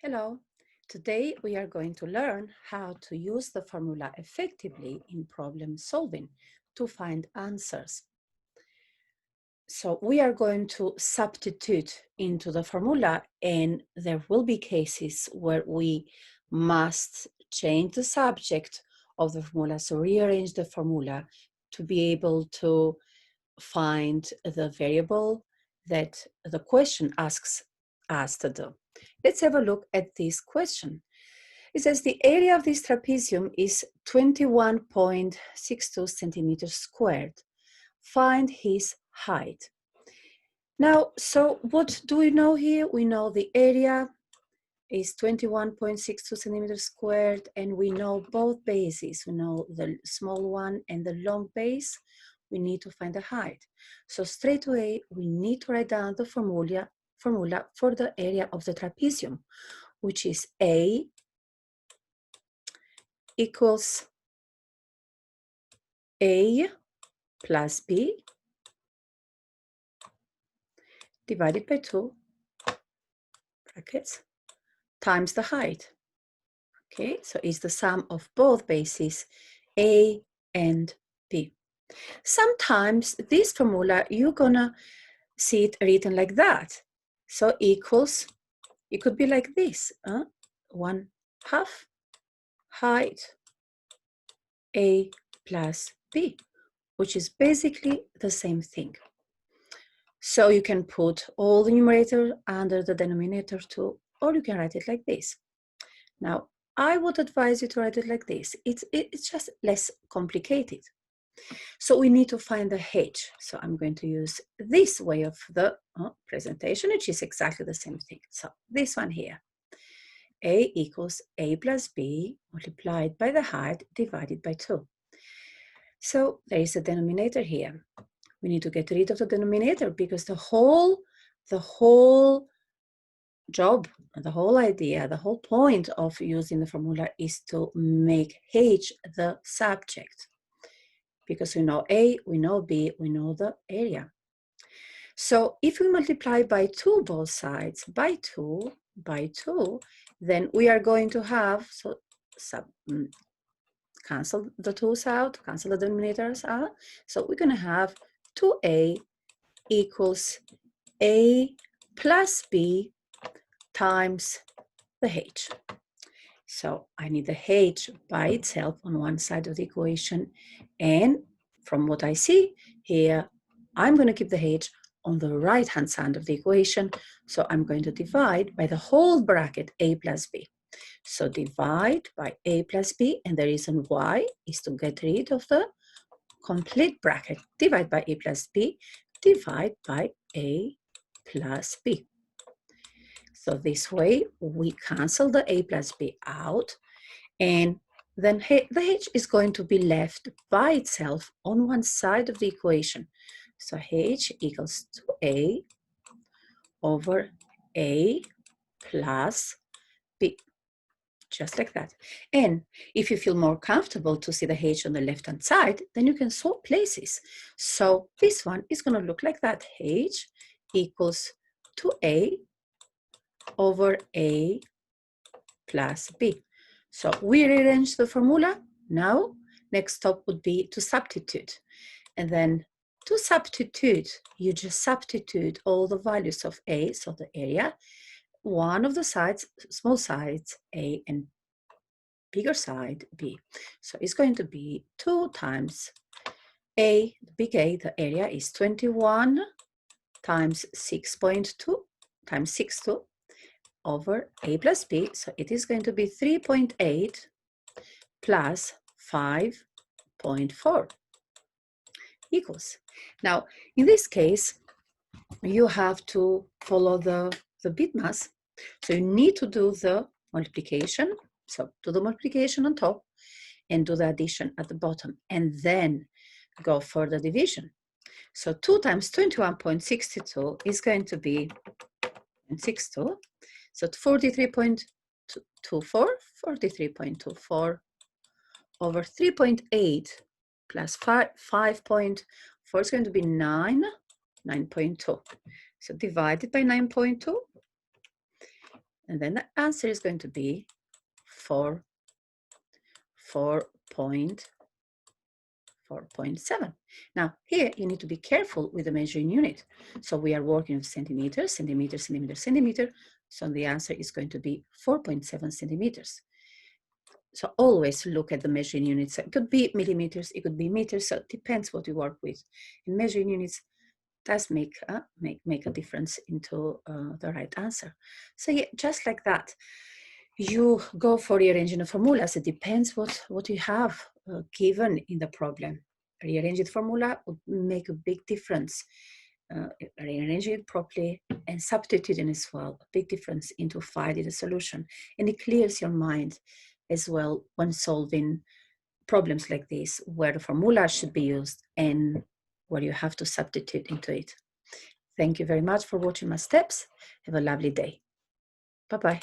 Hello. Today we are going to learn how to use the formula effectively in problem solving to find answers. So we are going to substitute into the formula, and there will be cases where we must change the subject of the formula, so rearrange the formula to be able to find the variable that the question asks us to do. Let's have a look at this question. It says the area of this trapezium is 21.62 centimeters squared. Find his height. Now, so what do we know here? We know the area is 21.62 centimeters squared, and we know both bases. We know the small one and the long base. We need to find the height. So straight away, we need to write down the formula for the area of the trapezium, which is A equals A plus B divided by 2 brackets times the height. Okay, so it's the sum of both bases, A and B. Sometimes this formula, you're gonna see it written like that. So equals, it could be like this, 1/2 height A plus B, which is basically the same thing. So you can put all the numerator under the denominator too, or you can write it like this. Now, I would advise you to write it like this. It's just less complicated. So we need to find the h. So I'm going to use this way of the presentation, which is exactly the same thing. So this one here, A equals A plus B multiplied by the height divided by 2. So there is a denominator here. We need to get rid of the denominator because the whole job, the whole idea, the whole point of using the formula is to make h the subject. Because we know A, we know B, we know the area. So if we multiply by 2 both sides, by 2, then we are going to have, cancel the 2's out, cancel the denominators out. So we're going to have 2A equals A plus B times the h. So I need the h by itself on one side of the equation. And from what I see here, I'm going to keep the h on the right-hand side of the equation. So I'm going to divide by the whole bracket A plus B. So divide by A plus B, and the reason why is to get rid of the complete bracket. Divide by A plus B, divide by A plus B. So this way, we cancel the A plus B out, and then the h is going to be left by itself on one side of the equation. So h equals 2A over A plus B, just like that. And if you feel more comfortable to see the h on the left-hand side, then you can swap places. So this one is going to look like that. H equals 2A over A plus B. So we rearrange the formula. Now, next step would be to substitute. And then to substitute, you just substitute all the values of A, so the area, one of the sides, small sides, A, and bigger side, B. So it's going to be 2 times A, the big A, the area is 21 times 6.2 times 6.2 over A plus B. So it is going to be 3.8 plus 5.4 equals. Now, in this case, you have to follow the bit mass. So you need to do the multiplication. So do the multiplication on top and do the addition at the bottom, and then go for the division. So 2 times 21.62 is going to be 0.62. So 43.24 over 3.8 plus 5.4 is going to be 9.2. So divided by 9.2, And then the answer is going to be 4.7. Now, here you need to be careful with the measuring unit. So we are working with centimeters, centimeter, centimeter, centimeter. So the answer is going to be 4.7 centimeters. So always look at the measuring units. It could be millimeters, it could be meters, so it depends what you work with. And measuring units does make a difference into the right answer. So yeah, just like that, you go for rearranging the formulas. It depends what you have given in the problem. Rearranging the formula would make a big difference. Rearranging it properly and substituting as well, a big difference into finding a solution. And it clears your mind as well when solving problems like this, where the formula should be used and where you have to substitute into it. Thank you very much for watching Mathssteps. Have a lovely day. Bye-bye.